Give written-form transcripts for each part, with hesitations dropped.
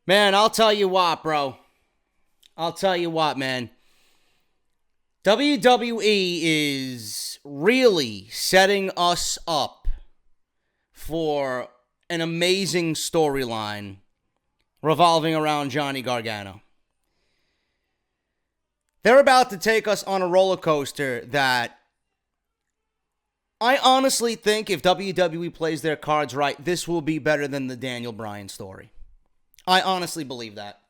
Man, I'll tell you what, bro. I'll tell you what, man. WWE is really setting us up for an amazing storyline revolving around Johnny Gargano. They're about to take us on a roller coaster that I honestly think if WWE plays their cards right, this will be better than the Daniel Bryan story. I honestly believe that.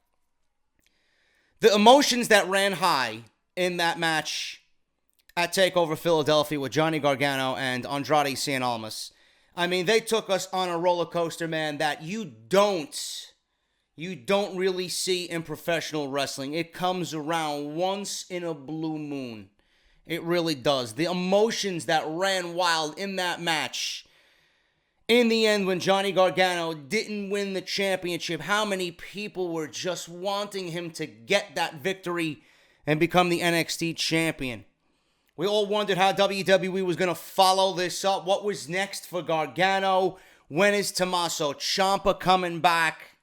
The emotions that ran high in that match at TakeOver Philadelphia with Johnny Gargano and Andrade Cien Almas, I mean, they took us on a roller coaster, man, that you don't really see in professional wrestling. It comes around once in a blue moon. It really does. The emotions that ran wild in that match. In the end, when Johnny Gargano didn't win the championship, how many people were just wanting him to get that victory and become the NXT champion? We all wondered how WWE was going to follow this up. What was next for Gargano? When is Tommaso Ciampa coming back?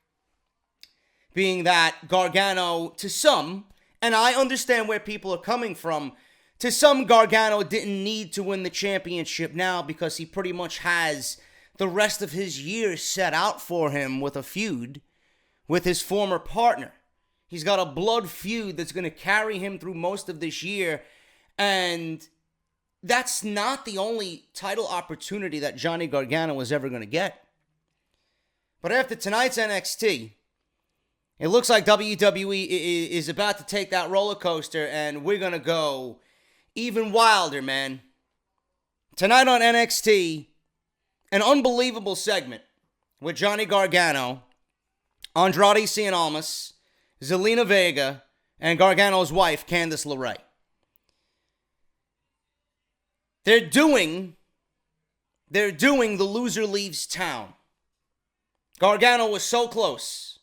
Being that Gargano, to some, and I understand where people are coming from, to some, Gargano didn't need to win the championship now because he pretty much has the rest of his year set out for him with a feud with his former partner. He's got a blood feud that's going to carry him through most of this year. And that's not the only title opportunity that Johnny Gargano was ever going to get. But after tonight's NXT, it looks like WWE is about to take that roller coaster and we're going to go even wilder, man. Tonight on NXT, an unbelievable segment with Johnny Gargano, Andrade Cien Almas, Zelina Vega, and Gargano's wife, Candice LeRae. They're doing the loser leaves town. Gargano was so close.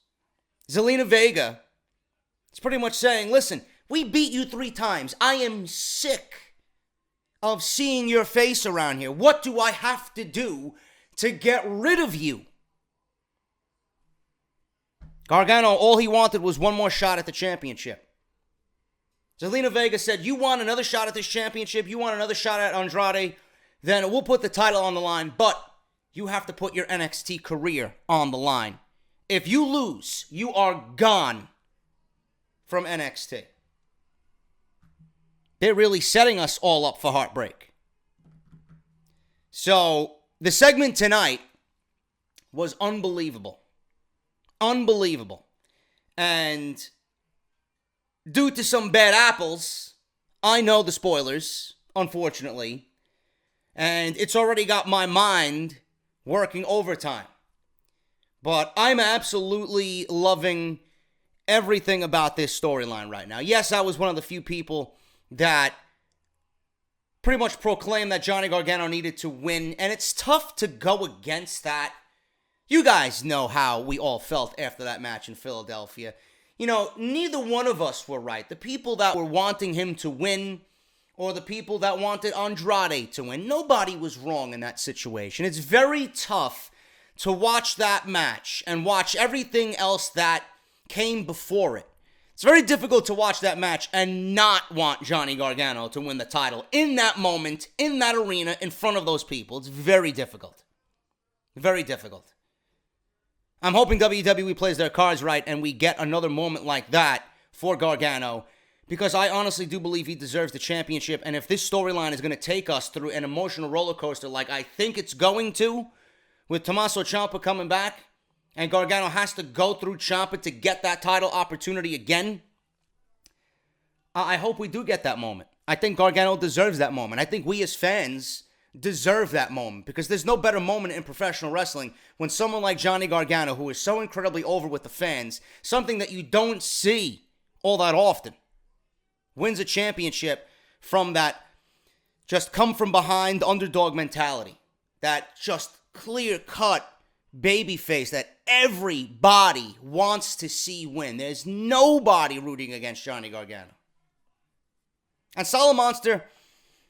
Zelina Vega is pretty much saying, listen, we beat you 3 times. I am sick of seeing your face around here. What do I have to do to get rid of you? Gargano, all he wanted was one more shot at the championship. Zelina Vega said, you want another shot at this championship? You want another shot at Andrade? Then we'll put the title on the line, but you have to put your NXT career on the line. If you lose, you are gone from NXT. They're really setting us all up for heartbreak. So, the segment tonight was unbelievable. Unbelievable. And due to some bad apples, I know the spoilers, unfortunately, and it's already got my mind working overtime. But I'm absolutely loving everything about this storyline right now. Yes, I was one of the few people that pretty much proclaimed that Johnny Gargano needed to win, and it's tough to go against that. You guys know how we all felt after that match in Philadelphia. You know, neither one of us were right. The people that were wanting him to win or the people that wanted Andrade to win, nobody was wrong in that situation. It's very tough to watch that match and watch everything else that came before it. It's very difficult to watch that match and not want Johnny Gargano to win the title in that moment, in that arena, in front of those people. It's very difficult. Very difficult. I'm hoping WWE plays their cards right and we get another moment like that for Gargano, because I honestly do believe he deserves the championship. And if this storyline is going to take us through an emotional roller coaster like I think it's going to, with Tommaso Ciampa coming back, and Gargano has to go through Ciampa to get that title opportunity again, I hope we do get that moment. I think Gargano deserves that moment. I think we as fans deserve that moment, because there's no better moment in professional wrestling when someone like Johnny Gargano, who is so incredibly over with the fans, something that you don't see all that often, wins a championship from that just come from behind underdog mentality, that just clear-cut babyface that everybody wants to see win. There's nobody rooting against Johnny Gargano. And Solid Monster,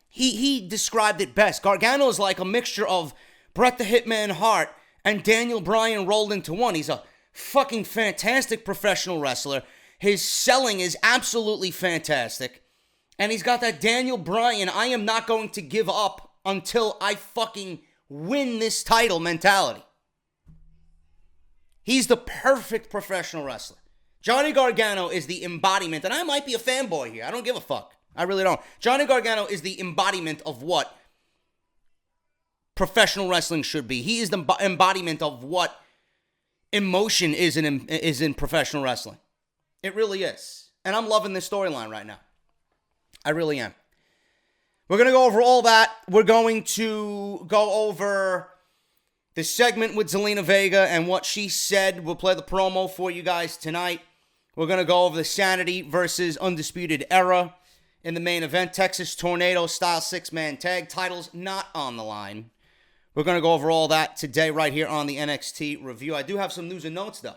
he described it best. Gargano is like a mixture of Bret the Hitman Hart and Daniel Bryan rolled into one. He's a fucking fantastic professional wrestler. His selling is absolutely fantastic. And he's got that Daniel Bryan, I am not going to give up until I fucking win this title mentality. He's the perfect professional wrestler. Johnny Gargano is the embodiment, and I might be a fanboy here. I don't give a fuck. I really don't. Johnny Gargano is the embodiment of what professional wrestling should be. He is the embodiment of what emotion is in professional wrestling. It really is. And I'm loving this storyline right now. I really am. We're going to go over all that. We're going to go over the segment with Zelina Vega and what she said. We'll play the promo for you guys tonight. We're going to go over the Sanity versus Undisputed Era in the main event. Texas Tornado style 6-man tag titles not on the line. We're going to go over all that today right here on the NXT review. I do have some news and notes, though.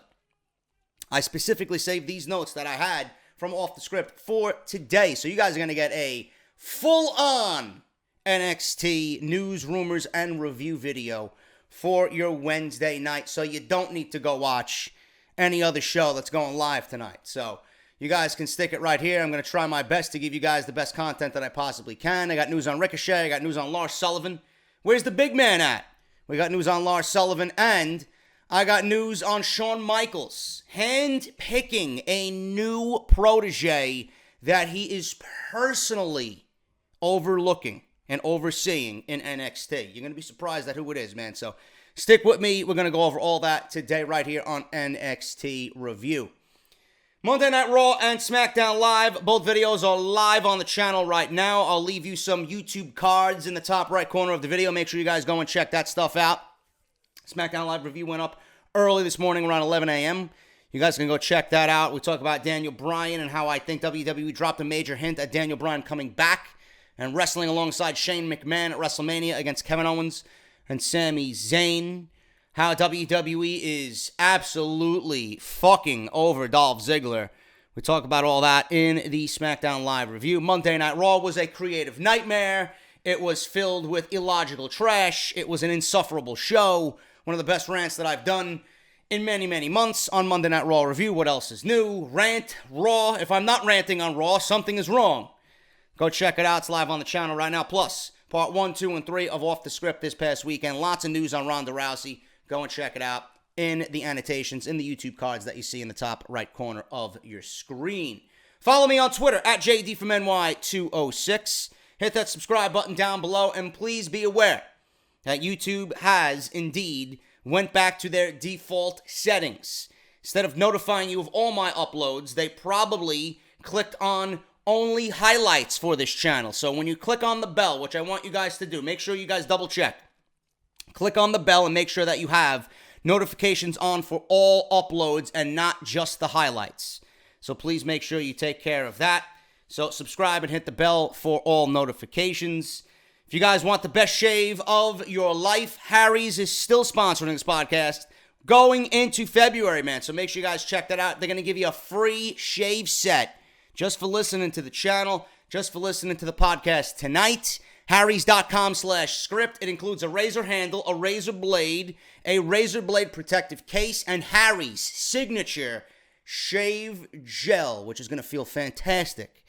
I specifically saved these notes that I had from off the script for today. So you guys are going to get a full-on NXT news, rumors, and review video for your Wednesday night. So you don't need to go watch any other show that's going live tonight. So you guys can stick it right here. I'm going to try my best to give you guys the best content that I possibly can. I got news on Ricochet. I got news on Lars Sullivan. Where's the big man at? We got news on Lars Sullivan, and I got news on Shawn Michaels hand-picking a new protege that he is personally overlooking and overseeing in NXT. You're going to be surprised at who it is, man. So stick with me. We're going to go over all that today right here on NXT Review. Monday Night Raw and SmackDown Live. Both videos are live on the channel right now. I'll leave you some YouTube cards in the top right corner of the video. Make sure you guys go and check that stuff out. SmackDown Live review went up early this morning around 11 a.m. You guys can go check that out. We talk about Daniel Bryan and how I think WWE dropped a major hint at Daniel Bryan coming back and wrestling alongside Shane McMahon at WrestleMania against Kevin Owens and Sami Zayn. How WWE is absolutely fucking over Dolph Ziggler. We talk about all that in the SmackDown Live review. Monday Night Raw was a creative nightmare. It was filled with illogical trash. It was an insufferable show. One of the best rants that I've done in many, many months on Monday Night Raw review. What else is new? Rant, Raw. If I'm not ranting on Raw, something is wrong. Go check it out. It's live on the channel right now. Plus, part 1, 2, and 3 of Off the Script this past weekend. Lots of news on Ronda Rousey. Go and check it out in the annotations, in the YouTube cards that you see in the top right corner of your screen. Follow me on Twitter at JDFROMNY206. Hit that subscribe button down below, and please be aware that YouTube has indeed went back to their default settings. Instead of notifying you of all my uploads, they probably clicked on only highlights for this channel. So when you click on the bell, which I want you guys to do, make sure you guys double check. Click on the bell and make sure that you have notifications on for all uploads and not just the highlights. So please make sure you take care of that. So subscribe and hit the bell for all notifications. If you guys want the best shave of your life, Harry's is still sponsoring this podcast going into February, man. So make sure you guys check that out. They're going to give you a free shave set just for listening to the channel, just for listening to the podcast tonight. Harrys.com/script. It includes a razor handle, a razor blade protective case, and Harry's signature shave gel, which is going to feel fantastic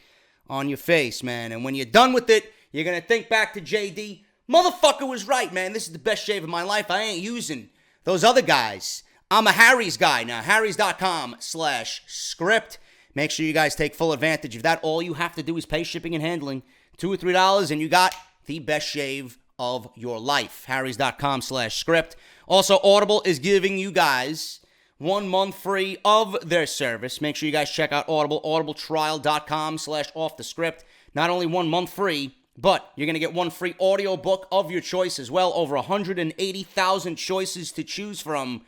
on your face, man. And when you're done with it, you're going to think back to JD. Motherfucker was right, man. This is the best shave of my life. I ain't using those other guys. I'm a Harry's guy now. Harrys.com/script. Make sure you guys take full advantage of that. All you have to do is pay shipping and handling. $2 or $3, and you got the best shave of your life. Harrys.com/script. Also, Audible is giving you guys 1 month free of their service. Make sure you guys check out Audible, audibletrial.com/offthescript. Not only 1 month free, but you're going to get one free audiobook of your choice as well. Over 180,000 choices to choose from.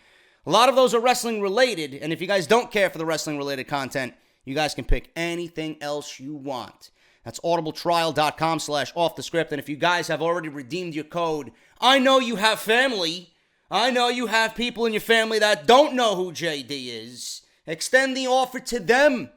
A lot of those are wrestling related, and if you guys don't care for the wrestling related content, you guys can pick anything else you want. That's audibletrial.com/offthescript. And if you guys have already redeemed your code, I know you have family. I know you have people in your family that don't know who JD is. Extend the offer to them.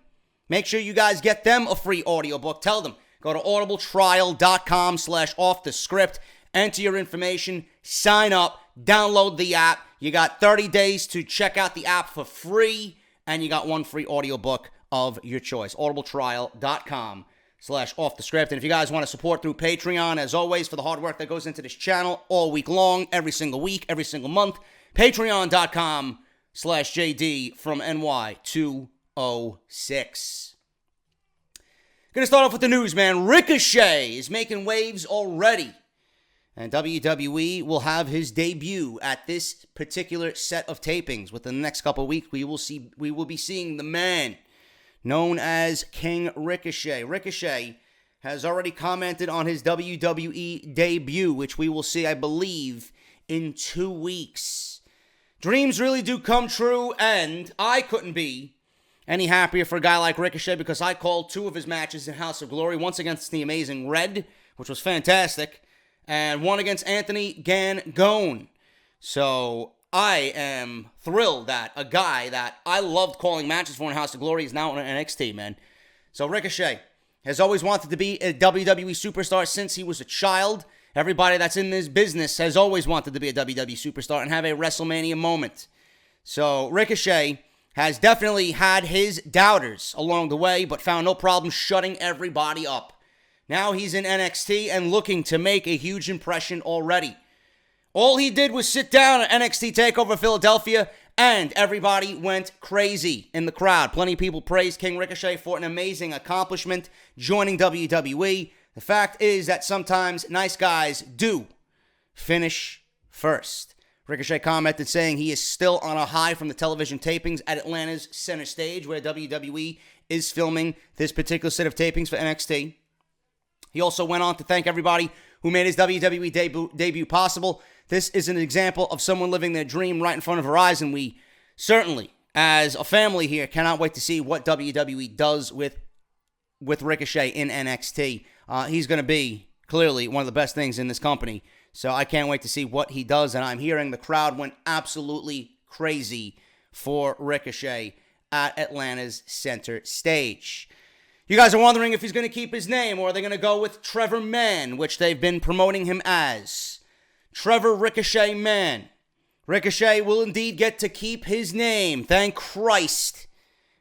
Make sure you guys get them a free audiobook. Tell them. Go to audibletrial.com/offthescript. Enter your information. sign up, download the app. You got 30 days to check out the app for free, and you got one free audiobook of your choice. audibletrial.com/offthescript. And if you guys want to support through Patreon, as always, for the hard work that goes into this channel all week long, every single week, every single month, patreon.com/JD from NY206. Gonna start off with the news, man. Ricochet is making waves already. And WWE will have his debut at this particular set of tapings. Within the next couple of weeks, we will be seeing the man known as King Ricochet. Ricochet has already commented on his WWE debut, which we will see, I believe, in 2 weeks. Dreams really do come true, and I couldn't be any happier for a guy like Ricochet because I called 2 of his matches in House of Glory, once against the Amazing Red, which was fantastic, and one against Anthony Gargano. So I am thrilled that a guy that I loved calling matches for in House of Glory is now in NXT, man. So Ricochet has always wanted to be a WWE superstar since he was a child. Everybody that's in this business has always wanted to be a WWE superstar and have a WrestleMania moment. So Ricochet has definitely had his doubters along the way, but found no problem shutting everybody up. Now he's in NXT and looking to make a huge impression already. All he did was sit down at NXT TakeOver Philadelphia, and everybody went crazy in the crowd. Plenty of people praised King Ricochet for an amazing accomplishment joining WWE. The fact is that sometimes nice guys do finish first. Ricochet commented saying he is still on a high from the television tapings at Atlanta's Center Stage, where WWE is filming this particular set of tapings for NXT. He also went on to thank everybody who made his WWE debut possible. This is an example of someone living their dream right in front of our eyes, and we certainly, as a family here, cannot wait to see what WWE does with Ricochet in NXT. He's going to be clearly one of the best things in this company, so I can't wait to see what he does, and I'm hearing the crowd went absolutely crazy for Ricochet at Atlanta's Center Stage. You guys are wondering if he's going to keep his name, or are they going to go with Trevor Mann, which they've been promoting him as. Trevor Ricochet Mann. Ricochet will indeed get to keep his name, thank Christ,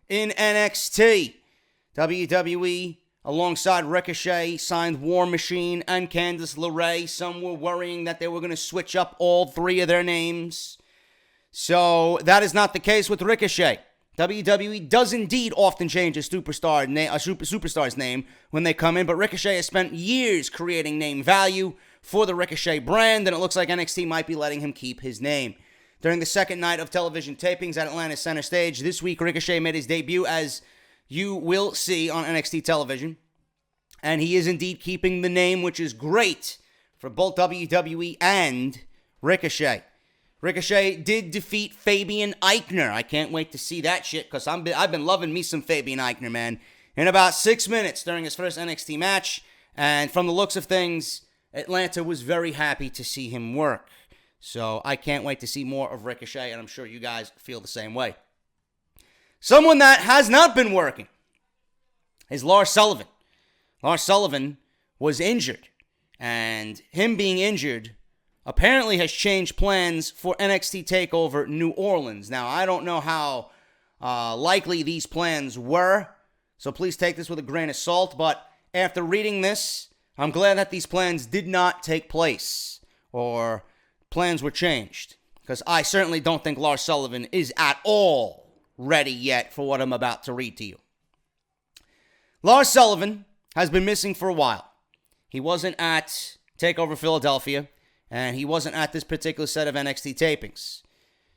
in NXT. WWE, alongside Ricochet, signed War Machine and Candice LeRae. Some were worrying that they were going to switch up all 3 of their names. So that is not the case with Ricochet. WWE does indeed often change a superstar's name when they come in, but Ricochet has spent years creating name value for the Ricochet brand, and it looks like NXT might be letting him keep his name. During the second night of television tapings at Atlanta's Center Stage this week, Ricochet made his debut, as you will see on NXT television, and he is indeed keeping the name, which is great for both WWE and Ricochet. Ricochet did defeat Fabian Aichner. I can't wait to see that shit, because I've been loving me some Fabian Aichner, man. In about 6 minutes during his first NXT match, and from the looks of things, Atlanta was very happy to see him work. So I can't wait to see more of Ricochet, and I'm sure you guys feel the same way. Someone that has not been working is Lars Sullivan. Lars Sullivan was injured, and him being injured apparently has changed plans for NXT TakeOver New Orleans. Now, I don't know how likely these plans were, so please take this with a grain of salt, but after reading this, I'm glad that these plans did not take place, or plans were changed, because I certainly don't think Lars Sullivan is at all ready yet for what I'm about to read to you. Lars Sullivan has been missing for a while. He wasn't at TakeOver Philadelphia, and he wasn't at this particular set of NXT tapings.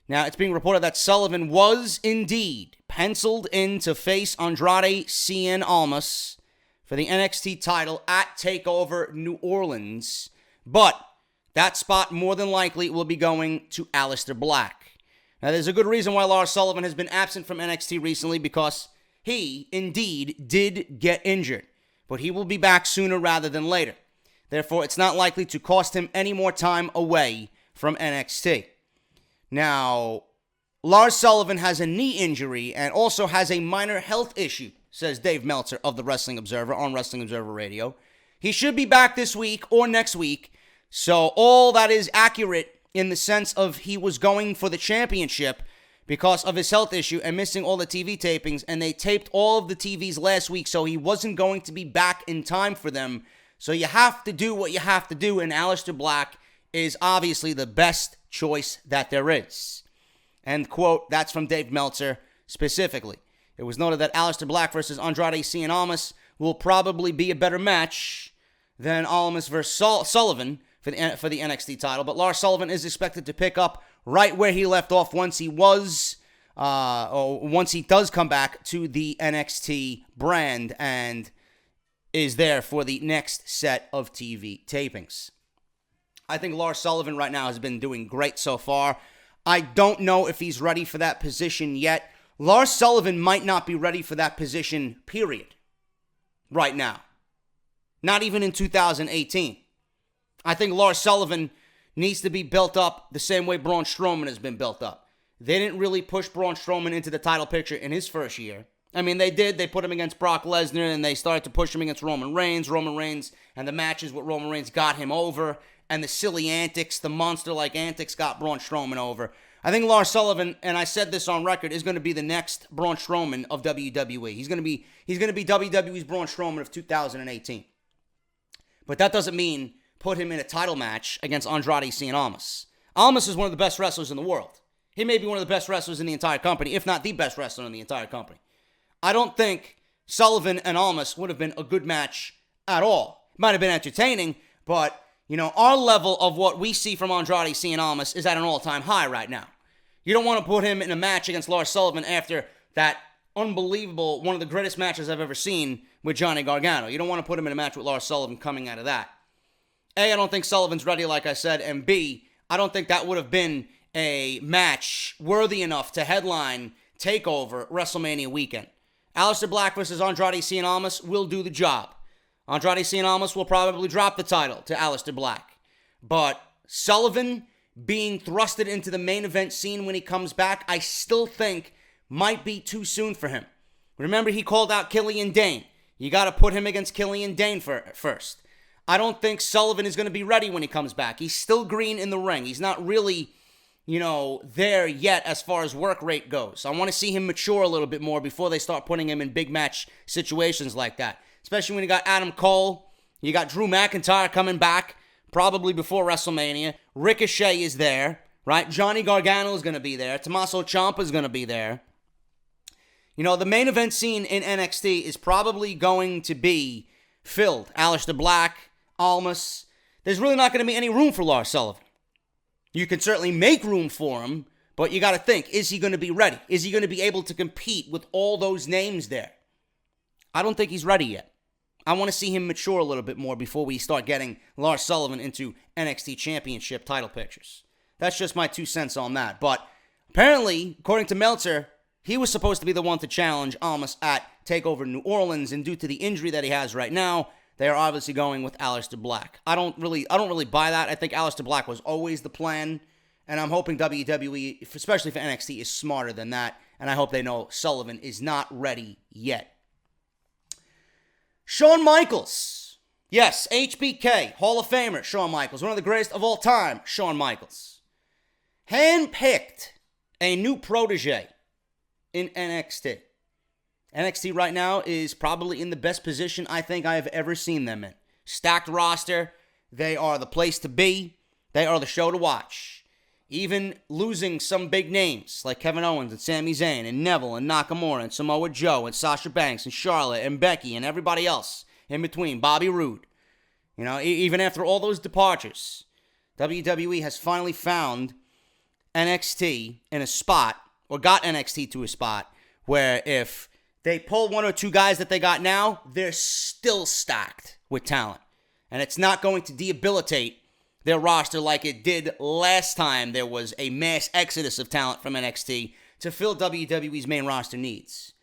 Now, it's being reported that Sullivan was indeed penciled in to face Andrade Cien Almas for the NXT title at TakeOver New Orleans, but that spot more than likely will be going to Aleister Black. Now, there's a good reason why Lars Sullivan has been absent from NXT recently, because he indeed did get injured, but he will be back sooner rather than later. Therefore, it's not likely to cost him any more time away from NXT. Now, Lars Sullivan has a knee injury and also has a minor health issue, says Dave Meltzer of the Wrestling Observer on Wrestling Observer Radio. He should be back this week or next week So all that is accurate in the sense of he was going for the championship because of his health issue and missing all the TV tapings, and they taped all of the TVs last week, so he wasn't going to be back in time for them. So you have to do what you have to do, and Aleister Black is obviously the best choice that there is. End quote. That's from Dave Meltzer specifically. It was noted that Aleister Black versus Andrade Cien Almas will probably be a better match than Almas versus Sullivan for the NXT title, but Lars Sullivan is expected to pick up right where he left off once he does come back to the NXT brand and is there for the next set of TV tapings. I think Lars Sullivan right now has been doing great so far. I don't know if he's ready for that position yet. Lars Sullivan might not be ready for that position, period, right now. Not even in 2018. I think Lars Sullivan needs to be built up the same way Braun Strowman has been built up. They didn't really push Braun Strowman into the title picture in his first year. I mean, they did. They put him against Brock Lesnar, and they started to push him against Roman Reigns. Roman Reigns and the matches with Roman Reigns got him over, and the silly antics, the monster-like antics got Braun Strowman over. I think Lars Sullivan, and I said this on record, is going to be the next Braun Strowman of WWE. He's going to be WWE's Braun Strowman of 2018. But that doesn't mean put him in a title match against Andrade Cien Almas. Almas is one of the best wrestlers in the world. He may be one of the best wrestlers in the entire company, if not the best wrestler in the entire company. I don't think Sullivan and Almas would have been a good match at all. It might have been entertaining, but, our level of what we see from Andrade Cien Almas is at an all-time high right now. You don't want to put him in a match against Lars Sullivan after that unbelievable, one of the greatest matches I've ever seen with Johnny Gargano. You don't want to put him in a match with Lars Sullivan coming out of that. A, I don't think Sullivan's ready, like I said, and B, I don't think that would have been a match worthy enough to headline TakeOver WrestleMania weekend. Aleister Black versus Andrade Cien Almas will do the job. Andrade Cien Almas will probably drop the title to Aleister Black. But Sullivan being thrusted into the main event scene when he comes back, I still think might be too soon for him. Remember, he called out Killian Dane. You got to put him against Killian Dane first. I don't think Sullivan is going to be ready when he comes back. He's still green in the ring. He's not really, there yet as far as work rate goes. I want to see him mature a little bit more before they start putting him in big match situations like that. Especially when you got Adam Cole, you got Drew McIntyre coming back, probably before WrestleMania. Ricochet is there, right? Johnny Gargano is going to be there. Tommaso Ciampa is going to be there. The main event scene in NXT is probably going to be filled. Aleister Black, Almas. There's really not going to be any room for Lars Sullivan. You can certainly make room for him, but you got to think, is he going to be ready? Is he going to be able to compete with all those names there? I don't think he's ready yet. I want to see him mature a little bit more before we start getting Lars Sullivan into NXT Championship title pictures. That's just my 2 cents on that. But apparently, according to Meltzer, he was supposed to be the one to challenge Almas at TakeOver New Orleans, and due to the injury that he has right now, they are obviously going with Aleister Black. I don't really buy that. I think Aleister Black was always the plan, and I'm hoping WWE, especially for NXT, is smarter than that, and I hope they know Sullivan is not ready yet. Shawn Michaels. Yes, HBK, Hall of Famer, Shawn Michaels, one of the greatest of all time, Shawn Michaels. Handpicked a new protege in NXT. NXT right now is probably in the best position I think I have ever seen them in. Stacked roster. They are the place to be. They are the show to watch. Even losing some big names like Kevin Owens and Sami Zayn and Neville and Nakamura and Samoa Joe and Sasha Banks and Charlotte and Becky and everybody else in between, Bobby Roode. Even after all those departures, WWE has finally found NXT in a spot, or got NXT to a spot, where if they pull one or two guys that they got now, they're still stacked with talent. And it's not going to debilitate their roster like it did last time there was a mass exodus of talent from NXT to fill WWE's main roster needs.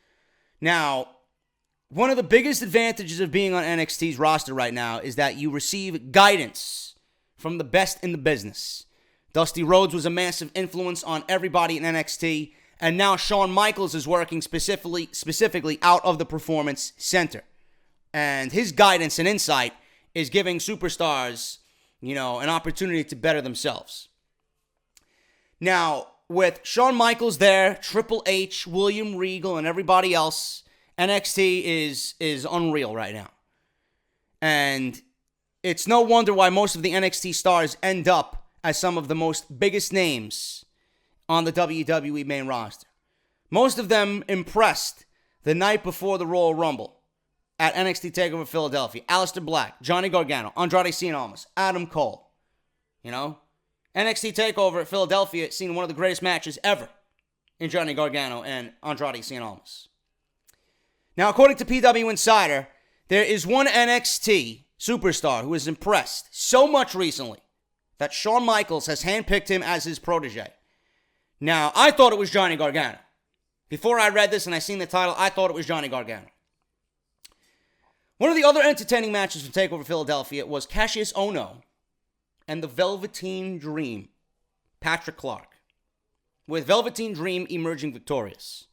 Now, one of the biggest advantages of being on NXT's roster right now is that you receive guidance from the best in the business. Dusty Rhodes was a massive influence on everybody in NXT, and now Shawn Michaels is working specifically out of the Performance Center. And his guidance and insight is giving superstars an opportunity to better themselves. Now, with Shawn Michaels there, Triple H, William Regal, and everybody else, NXT is unreal right now. And it's no wonder why most of the NXT stars end up as some of the most biggest names on the WWE main roster. Most of them impressed the night before the Royal Rumble at NXT TakeOver Philadelphia. Aleister Black, Johnny Gargano, Andrade Cien Almas, Adam Cole. NXT TakeOver at Philadelphia seen one of the greatest matches ever in Johnny Gargano and Andrade Cien Almas. Now, according to PW Insider, there is one NXT superstar who has impressed so much recently that Shawn Michaels has handpicked him as his protege. Now, I thought it was Johnny Gargano. Before I read this and I seen the title, I thought it was Johnny Gargano. One of the other entertaining matches from TakeOver Philadelphia was Cassius Ohno and the Velveteen Dream, Patrick Clark, with Velveteen Dream emerging victorious.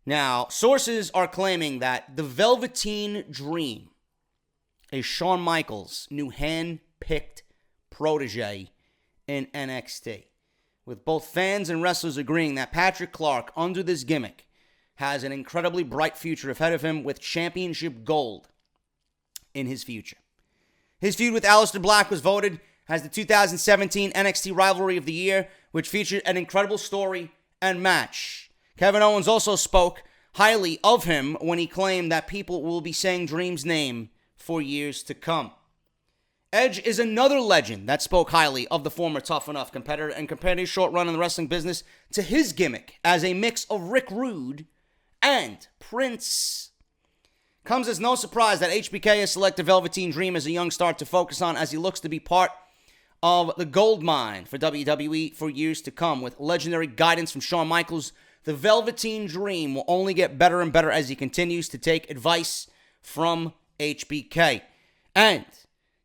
Now, sources are claiming that the Velveteen Dream is Shawn Michaels' new hand-picked protege in NXT, with both fans and wrestlers agreeing that Patrick Clark, under this gimmick, has an incredibly bright future ahead of him with championship gold in his future. His feud with Aleister Black was voted as the 2017 NXT Rivalry of the Year, which featured an incredible story and match. Kevin Owens also spoke highly of him when he claimed that people will be saying Dream's name for years to come. Edge is another legend that spoke highly of the former Tough Enough competitor and compared his short run in the wrestling business to his gimmick as a mix of Rick Rude and Prince. Comes as no surprise that HBK has selected Velveteen Dream as a young star to focus on as he looks to be part of the gold mine for WWE for years to come. With legendary guidance from Shawn Michaels, the Velveteen Dream will only get better and better as he continues to take advice from HBK. And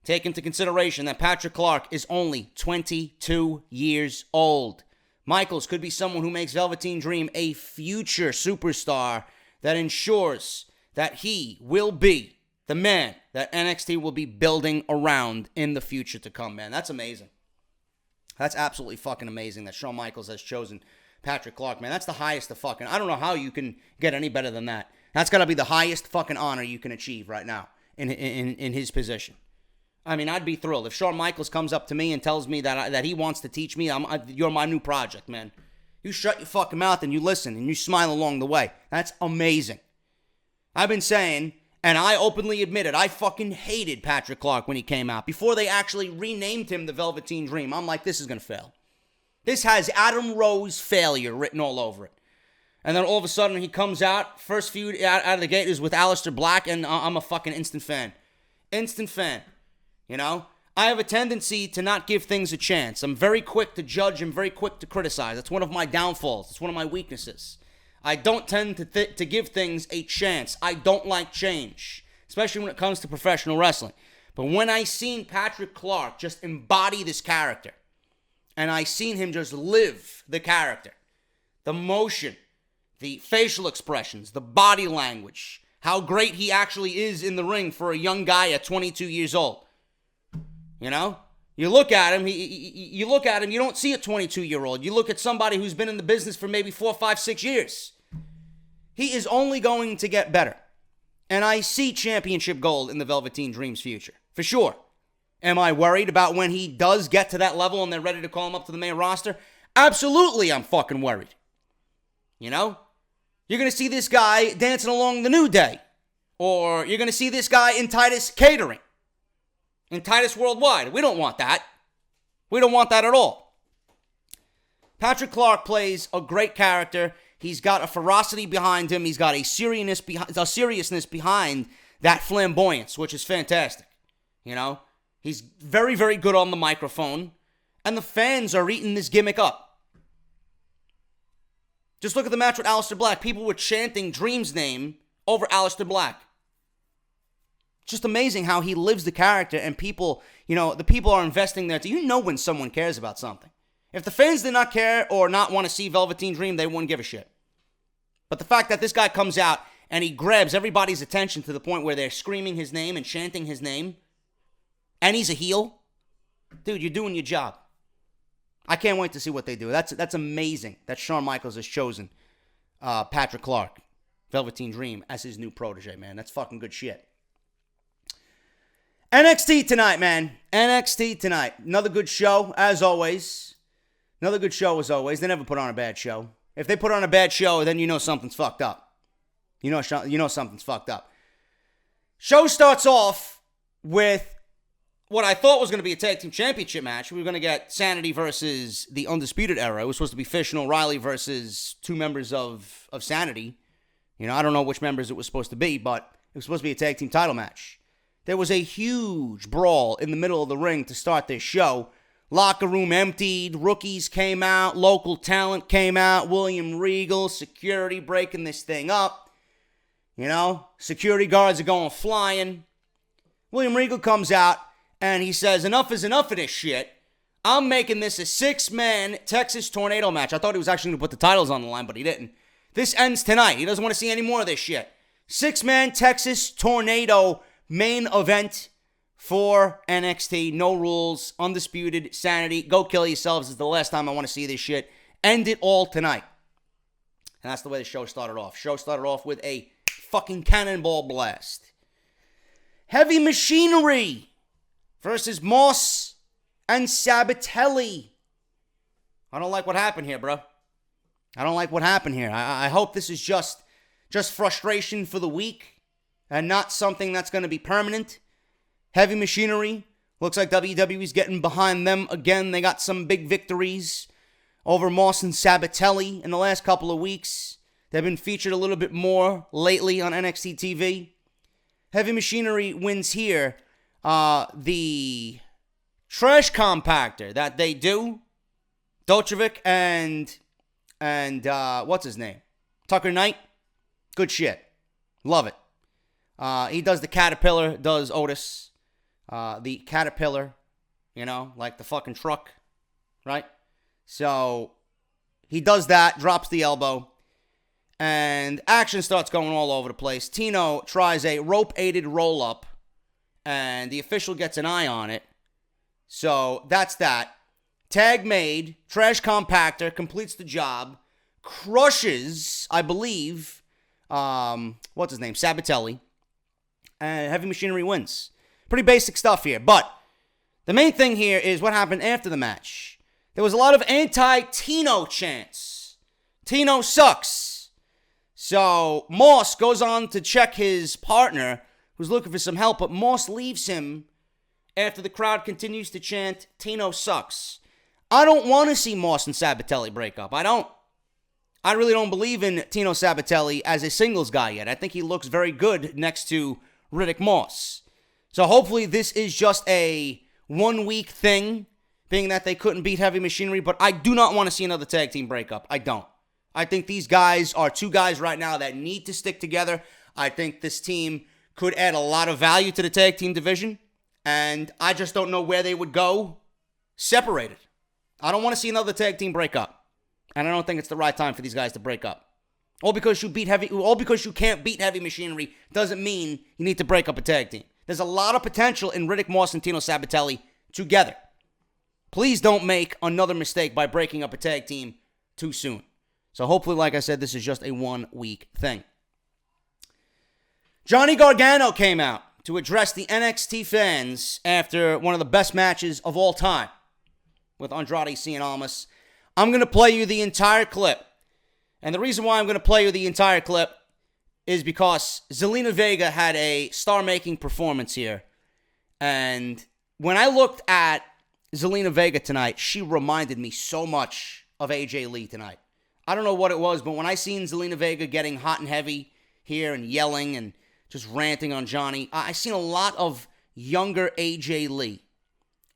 take into consideration that Patrick Clark is only 22 years old. Michaels could be someone who makes Velveteen Dream a future superstar that ensures that he will be the man that NXT will be building around in the future to come, man. That's amazing. That's absolutely fucking amazing that Shawn Michaels has chosen Patrick Clark, man. That's the highest of fucking... I don't know how you can get any better than that. That's got to be the highest fucking honor you can achieve right now in his position. I mean, I'd be thrilled. If Shawn Michaels comes up to me and tells me that he wants to teach me, you're my new project, man. You shut your fucking mouth and you listen and you smile along the way. That's amazing. I've been saying... And I openly admitted, I fucking hated Patrick Clark when he came out. Before they actually renamed him the Velveteen Dream, I'm like, this is going to fail. This has Adam Rose failure written all over it. And then all of a sudden he comes out, first feud out of the gate is with Aleister Black, and I'm a fucking instant fan. Instant fan. I have a tendency to not give things a chance. I'm very quick to judge and very quick to criticize. That's one of my downfalls. It's one of my weaknesses. I don't tend to give things a chance. I don't like change, especially when it comes to professional wrestling. But when I seen Patrick Clark just embody this character, and I seen him just live the character, the motion, the facial expressions, the body language, how great he actually is in the ring for a young guy at 22 years old. You look at him, you don't see a 22-year-old. You look at somebody who's been in the business for maybe 4, 5, 6 years. He is only going to get better. And I see championship gold in the Velveteen Dream's future, for sure. Am I worried about when he does get to that level and they're ready to call him up to the main roster? Absolutely, I'm fucking worried. You're going to see this guy dancing along the New Day. Or you're going to see this guy in Titus Catering. In Titus Worldwide. We don't want that. We don't want that at all. Patrick Clark plays a great character. He's got a ferocity behind him. He's got a seriousness behind that flamboyance, which is fantastic. He's very, very good on the microphone. And the fans are eating this gimmick up. Just look at the match with Aleister Black. People were chanting Dream's name over Aleister Black. Just amazing how he lives the character and people, the people are investing there. Do you know when someone cares about something? If the fans did not care or not want to see Velveteen Dream, they wouldn't give a shit. But the fact that this guy comes out and he grabs everybody's attention to the point where they're screaming his name and chanting his name, and he's a heel, Dude, you're doing your job. I can't wait to see what they do. That's amazing that Shawn Michaels has chosen Patrick Clark, Velveteen Dream, as his new protege, man. That's fucking good shit. NXT tonight, man. NXT tonight. Another good show, as always. Another good show, as always. They never put on a bad show. If they put on a bad show, then you know something's fucked up. You know something's fucked up. Show starts off with what I thought was going to be a tag team championship match. We were going to get Sanity versus the Undisputed Era. It was supposed to be Fish and O'Reilly versus two members of Sanity. You know, I don't know which members it was supposed to be, but it was supposed to be a tag team title match. There was a huge brawl in the middle of the ring to start this show. Locker room emptied, rookies came out, local talent came out, William Regal, security breaking this thing up. You know, security guards are going flying. William Regal comes out and he says, enough is enough of this shit. I'm making this a 6-man Texas Tornado match. I thought he was actually going to put the titles on the line, but he didn't. This ends tonight. He doesn't want to see any more of this shit. 6-man Texas Tornado main event for NXT. No rules. Undisputed. Sanity. Go kill yourselves is the last time I want to see this shit. End it all tonight. And that's the way the show started off. Show started off with a fucking cannonball blast. Heavy Machinery versus Moss and Sabatelli. I don't like what happened here, bro. I don't like what happened here. I hope this is just frustration for the week and not something that's going to be permanent. Heavy Machinery. Looks like WWE's getting behind them again. They got some big victories over Moss and Sabatelli in the last couple of weeks. They've been featured a little bit more lately on NXT TV. Heavy Machinery wins here. The trash compactor that they do, Dotrovic and what's his name? Tucker Knight. Good shit. Love it. He does the Caterpillar, does Otis. The Caterpillar, you know, like the fucking truck, right? So he does that, drops the elbow, and action starts going all over the place. Tino tries a rope-aided roll-up, and the official gets an eye on it. So that's that. Tag made. Trash compactor completes the job. Crushes, I believe, what's his name? Sabatelli. And Heavy Machinery wins. Pretty basic stuff here. But the main thing here is what happened after the match. There was a lot of anti-Tino chants. Tino sucks. So Moss goes on to check his partner who's looking for some help, but Moss leaves him after the crowd continues to chant, Tino sucks. I don't want to see Moss and Sabatelli break up. I really don't believe in Tino Sabatelli as a singles guy yet. I think he looks very good next to Riddick Moss. So hopefully this is just a 1-week thing, being that they couldn't beat Heavy Machinery, but I do not want to see another tag team breakup. I don't. I think these guys are two guys right now that need to stick together. I think this team could add a lot of value to the tag team division, and I just don't know where they would go separated. I don't want to see another tag team break up, and I don't think it's the right time for these guys to break up. All because you can't beat Heavy Machinery doesn't mean you need to break up a tag team. There's a lot of potential in Riddick Moss and Tino Sabatelli together. Please don't make another mistake by breaking up a tag team too soon. So hopefully, like I said, this is just a 1-week thing. Johnny Gargano came out to address the NXT fans after one of the best matches of all time with Andrade Cien Almas. I'm going to play you the entire clip. And the reason why I'm going to play you the entire clip is because Zelina Vega had a star-making performance here. And when I looked at Zelina Vega tonight, she reminded me so much of AJ Lee tonight. I don't know what it was, but when I seen Zelina Vega getting hot and heavy here and yelling and just ranting on Johnny, I seen a lot of younger AJ Lee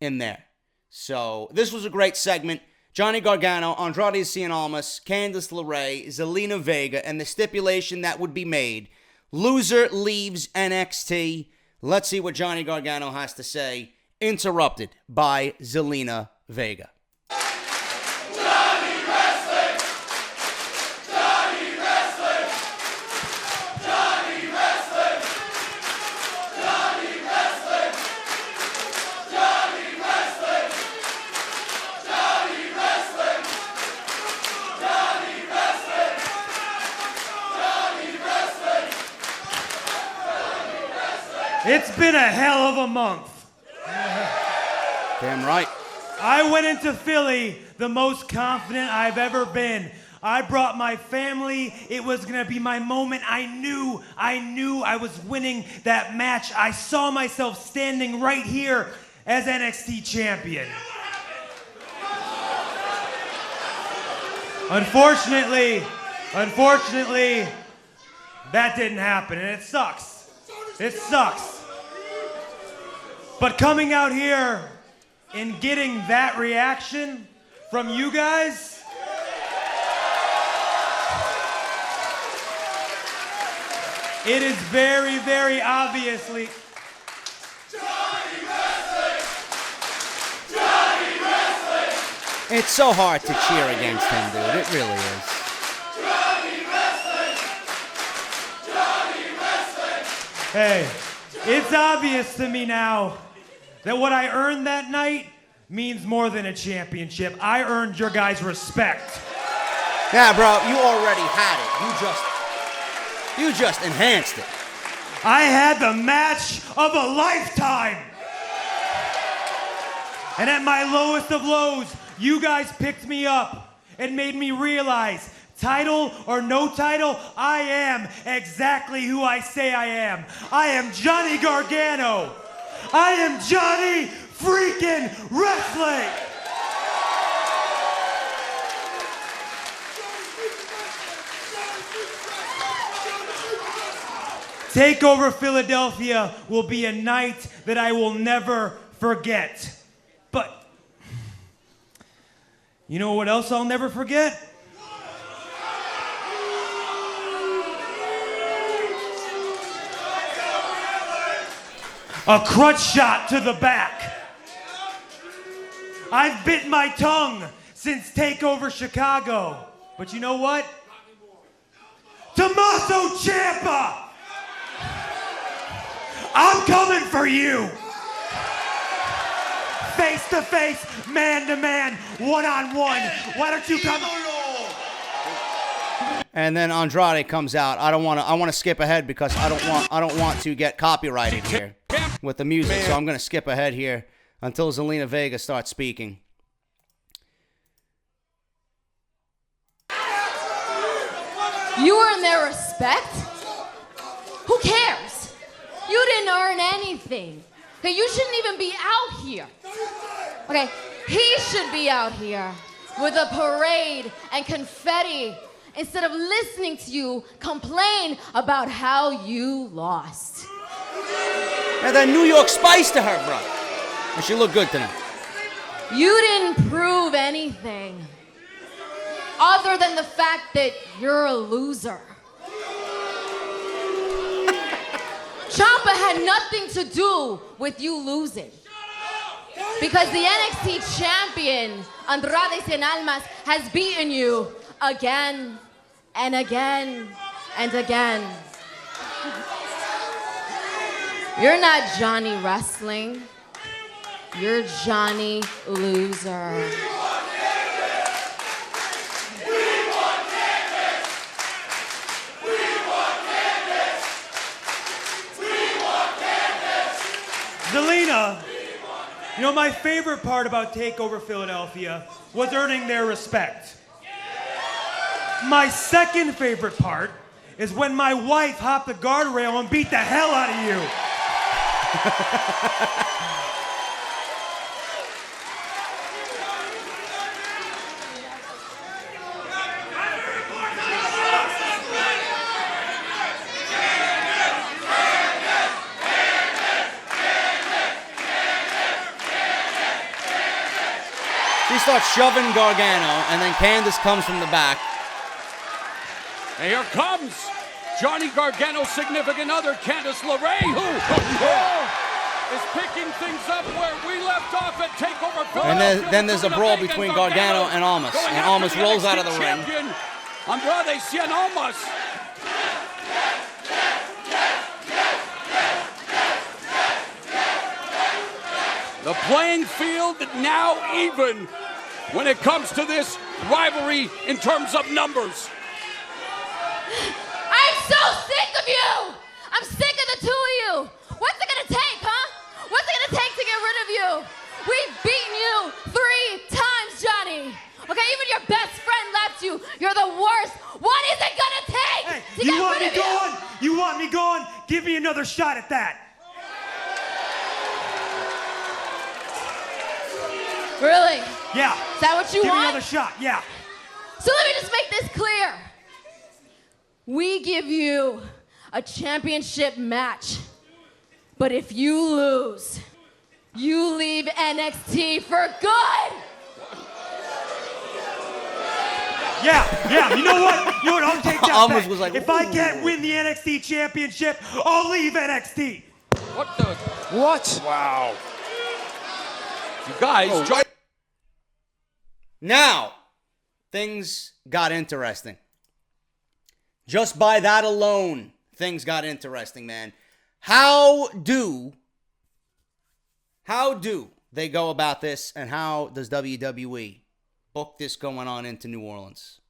in there. So this was a great segment. Johnny Gargano, Andrade Cien Almas, Candice LeRae, Zelina Vega, and the stipulation that would be made. Loser leaves NXT. Let's see what Johnny Gargano has to say. Interrupted by Zelina Vega. It's been a hell of a month. Damn right. I went into Philly the most confident I've ever been. I brought my family. It was gonna be my moment. I knew I was winning that match. I saw myself standing right here as NXT champion. Unfortunately, that didn't happen, and it sucks. It sucks. But coming out here and getting that reaction from you guys, it is very, very obviously. Johnny Wrestling! Johnny Wrestling! It's so hard to cheer against him, dude. It really is. Johnny Wrestling! Johnny Wrestling! Hey, it's obvious to me now that what I earned that night means more than a championship. I earned your guys' respect. Yeah, bro, you already had it. You just enhanced it. I had the match of a lifetime. And at my lowest of lows, you guys picked me up and made me realize, title or no title, I am exactly who I say I am. I am Johnny Gargano. I am Johnny freaking Wrestling. Takeover Philadelphia will be a night that I will never forget. But you know what else I'll never forget? A crutch shot to the back. I've bit my tongue since Takeover Chicago. But you know what? Tommaso Ciampa! I'm coming for you! Face to face, man to man, one on one. Why don't you come? And then Andrade comes out. I want to skip ahead because I don't want to get copyrighted here with the music. So I'm going to skip ahead here until Zelina Vega starts speaking. You earn their respect? Who cares? You didn't earn anything. Okay, you shouldn't even be out here. Okay, he should be out here with a parade and confetti instead of listening to you complain about how you lost. And that New York spice to her, bro. And she looked good tonight. You didn't prove anything other than the fact that you're a loser. Ciampa had nothing to do with you losing. Because the NXT champion, Andrade Cien Almas, has beaten you again and again and again. You're not Johnny Wrestling. You're Johnny Loser. Zelina, you know, my favorite part about Takeover Philadelphia was earning their respect. My second favorite part is when my wife hopped the guardrail and beat the hell out of you. She starts shoving Gargano, and then Candice comes from the back. And here comes Johnny Gargano's significant other, Candice LeRae, who is picking things up where we left off at Takeover Philadelphia. And then there's a brawl between Gargano and Almas. And Almas rolls out of the ring. Andrade Cien Almas. The playing field now even when it comes to this rivalry in terms of numbers. I'm so sick of you! I'm sick of the two of you! What's it gonna first. What is it gonna take Hey, to you get want rid me of you? going? You want me going? Give me another shot at that. Really? Yeah. Is that what you Give me want? another shot. Yeah. So let me just make this clear. We give you a championship match. But if you lose, you leave NXT for good. Yeah. You know what? I'll take that Almost back. was like, if I can't win the NXT championship, I'll leave NXT. What the? What? Wow. You guys, Now, things got interesting. Just by that alone, things got interesting, man. How do they go about this, and how does WWE book this going on into New Orleans?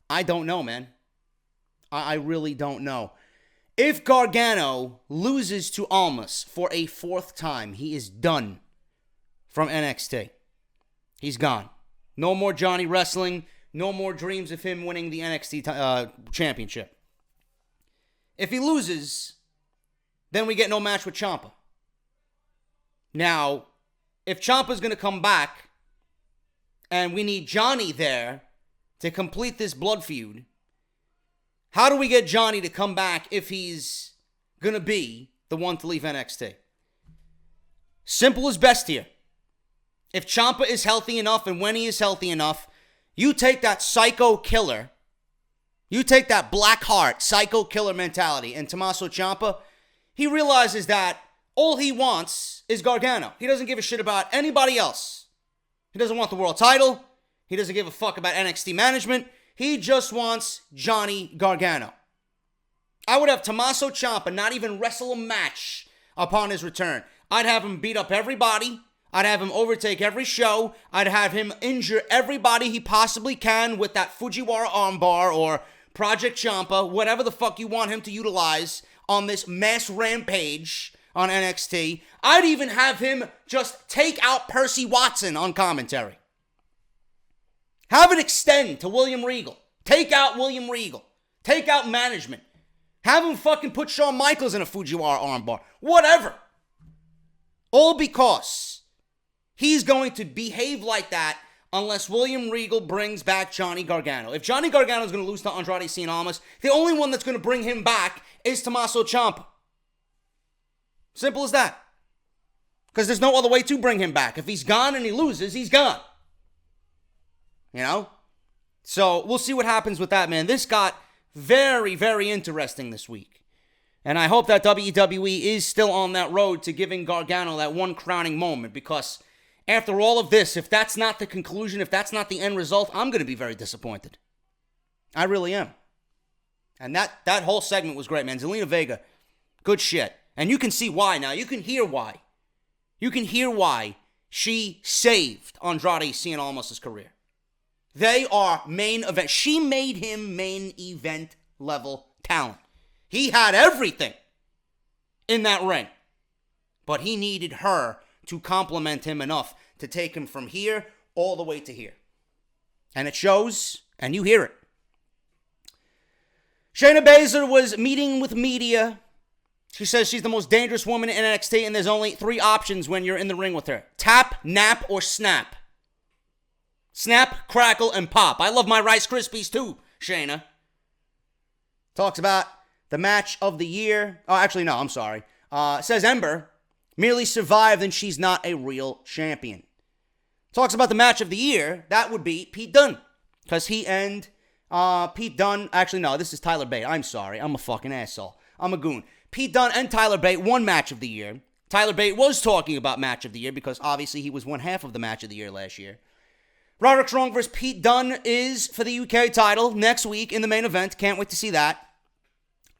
I don't know, man. I really don't know. If Gargano loses to Almas for a fourth time, he is done from NXT. He's gone. No more Johnny wrestling. No more dreams of him winning the NXT championship. If he loses, then we get no match with Ciampa. Now, if Ciampa's going to come back and we need Johnny there to complete this blood feud, how do we get Johnny to come back if he's going to be the one to leave NXT? Simple as best here. If Ciampa is healthy enough, and when he is healthy enough, you take that psycho killer, you take that black heart, psycho killer mentality, and Tommaso Ciampa, he realizes that all he wants is Gargano. He doesn't give a shit about anybody else. He doesn't want the world title. He doesn't give a fuck about NXT management. He just wants Johnny Gargano. I would have Tommaso Ciampa not even wrestle a match upon his return. I'd have him beat up everybody. I'd have him overtake every show. I'd have him injure everybody he possibly can with that Fujiwara armbar or Project Ciampa, whatever the fuck you want him to utilize on this mass rampage on NXT. I'd even have him just take out Percy Watson on commentary. Have it extend to William Regal. Take out William Regal. Take out management. Have him fucking put Shawn Michaels in a Fujiwara armbar. Whatever. All because he's going to behave like that unless William Regal brings back Johnny Gargano. If Johnny Gargano is going to lose to Andrade Cien Almas, the only one that's going to bring him back is Tommaso Ciampa. Simple as that. Because there's no other way to bring him back. If he's gone and he loses, he's gone. You know? So we'll see what happens with that, man. This got very, very interesting this week. And I hope that WWE is still on that road to giving Gargano that one crowning moment, because after all of this, if that's not the conclusion, if that's not the end result, I'm going to be very disappointed. I really am. And that whole segment was great, man. Zelina Vega, good shit. And you can see why now. You can hear why. You can hear why she saved Andrade Cien Almas' career. They are main event. She made him main event level talent. He had everything in that ring. But he needed her to compliment him enough to take him from here all the way to here. And it shows, and you hear it. Shayna Baszler was meeting with media. She says she's the most dangerous woman in NXT, and there's only 3 options when you're in the ring with her. Tap, nap, or snap. Snap, crackle, and pop. I love my Rice Krispies too, Shayna. Talks about the match of the year. Oh, actually, no, I'm sorry. Says Ember merely survived and she's not a real champion. Talks about the match of the year. That would be Pete Dunne. Because he and Pete Dunne... Actually, no, this is Tyler Bate. I'm sorry. I'm a fucking asshole. I'm a goon. Pete Dunne and Tyler Bate won match of the year. Tyler Bate was talking about match of the year because obviously he was one half of the match of the year last year. Roderick Strong versus Pete Dunne is for the UK title next week in the main event. Can't wait to see that.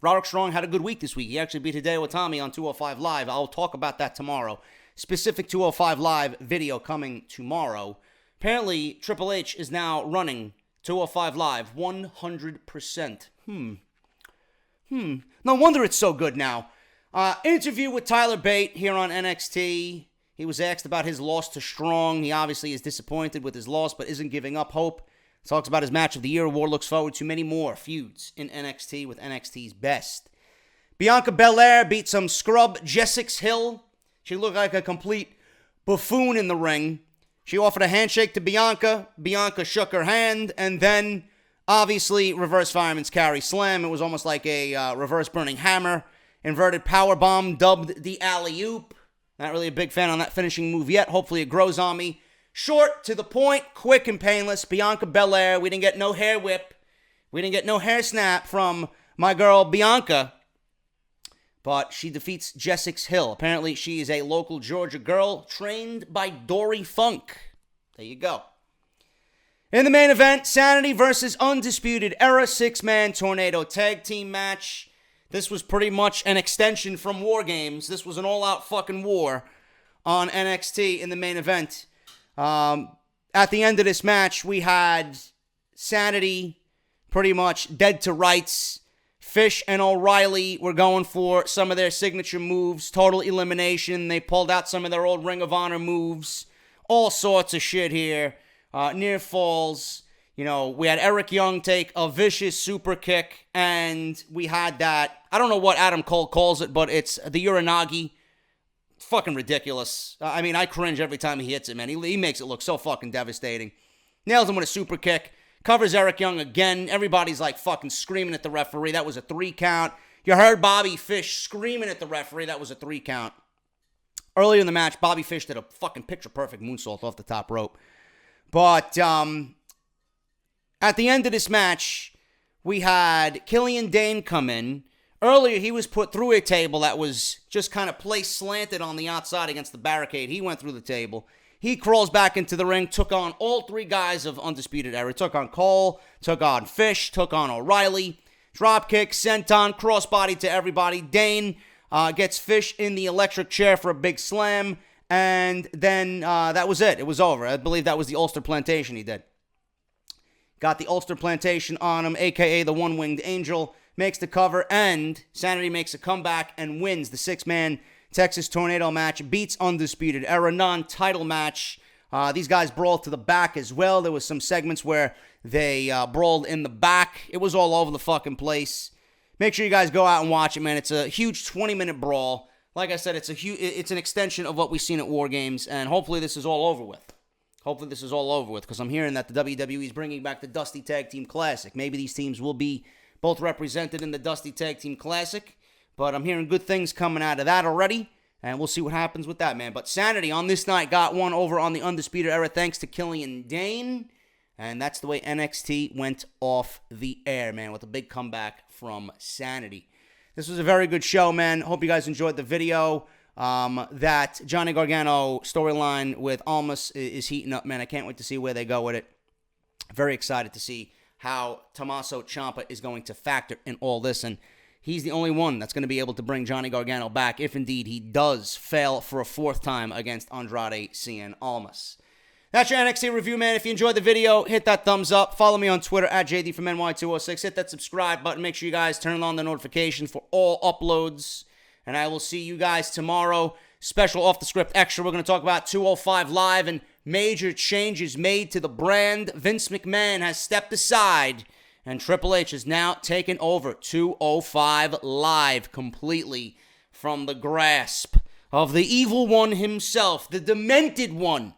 Roderick Strong had a good week this week. He actually beat Hideo Itami on 205 Live. I'll talk about that tomorrow. Specific 205 Live video coming tomorrow. Apparently, Triple H is now running 205 Live 100%. No wonder it's so good now. Interview with Tyler Bate here on NXT. He was asked about his loss to Strong. He obviously is disappointed with his loss, but isn't giving up hope. Talks about his match of the year award. Looks forward to many more feuds in NXT with NXT's best. Bianca Belair beat some scrub Jessix Hill. She looked like a complete buffoon in the ring. She offered a handshake to Bianca. Bianca shook her hand, and then, obviously, reverse fireman's carry slam. It was almost like a reverse burning hammer. Inverted powerbomb, dubbed the alley-oop. Not really a big fan on that finishing move yet. Hopefully it grows on me. Short, to the point, quick and painless. Bianca Belair. We didn't get no hair whip. We didn't get no hair snap from my girl Bianca. But she defeats Jessix Hill. Apparently, she is a local Georgia girl trained by Dory Funk. There you go. In the main event, Sanity versus Undisputed Era 6-man tornado tag team match. This was pretty much an extension from War Games. This was an all-out fucking war on NXT in the main event. At the end of this match, we had Sanity pretty much dead to rights. Fish and O'Reilly were going for some of their signature moves, total elimination. They pulled out some of their old Ring of Honor moves. All sorts of shit here. Near falls. You know, we had Eric Young take a vicious super kick, and we had that, I don't know what Adam Cole calls it, but it's the Uranagi. Fucking ridiculous. I mean, I cringe every time he hits it, man. He makes it look so fucking devastating. Nails him with a super kick. Covers Eric Young again. Everybody's like fucking screaming at the referee. That was a 3 count. You heard Bobby Fish screaming at the referee. That was a 3 count. Earlier in the match, Bobby Fish did a fucking picture-perfect moonsault off the top rope. But at the end of this match, we had Killian Dane come in. Earlier, he was put through a table that was just kind of placed slanted on the outside against the barricade. He went through the table. He crawls back into the ring, took on all 3 guys of Undisputed Era. Took on Cole, took on Fish, took on O'Reilly. Dropkick, senton, crossbody to everybody. Dane gets Fish in the electric chair for a big slam. And then that was it. It was over. I believe that was the Ulster Plantation he did. Got the Ulster Plantation on him, a.k.a. the One-Winged Angel. Makes the cover, and Sanity makes a comeback and wins the 6-man Texas Tornado match. Beats Undisputed Era, non-title match. These guys brawled to the back as well. There was some segments where they brawled in the back. It was all over the fucking place. Make sure you guys go out and watch it, man. It's a huge 20-minute brawl. Like I said, it's an extension of what we've seen at War Games, and hopefully this is all over with. Hopefully this is all over with, because I'm hearing that the WWE is bringing back the Dusty Tag Team Classic. Maybe these teams will be both represented in the Dusty Tag Team Classic, but I'm hearing good things coming out of that already, and we'll see what happens with that, man. But Sanity on this night got one over on the Undisputed Era thanks to Killian Dane, and that's the way NXT went off the air, man, with a big comeback from Sanity. This was a very good show, man. Hope you guys enjoyed the video. That Johnny Gargano storyline with Almas is heating up, man. I can't wait to see where they go with it. Very excited to see how Tommaso Ciampa is going to factor in all this, and he's the only one that's going to be able to bring Johnny Gargano back if indeed he does fail for a 4th time against Andrade Cien Almas. That's your NXT review, man. If you enjoyed the video, hit that thumbs up. Follow me on Twitter at JDFROMNY206. Hit that subscribe button. Make sure you guys turn on the notifications for all uploads. And I will see you guys tomorrow. Special Off the Script Extra. We're going to talk about 205 Live and major changes made to the brand. Vince McMahon has stepped aside, and Triple H has now taken over 205 Live completely from the grasp of the evil one himself, the demented one,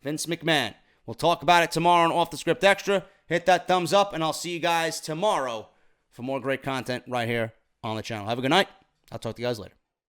Vince McMahon. We'll talk about it tomorrow on Off the Script Extra. Hit that thumbs up, and I'll see you guys tomorrow for more great content right here on the channel. Have a good night. I'll talk to you guys later.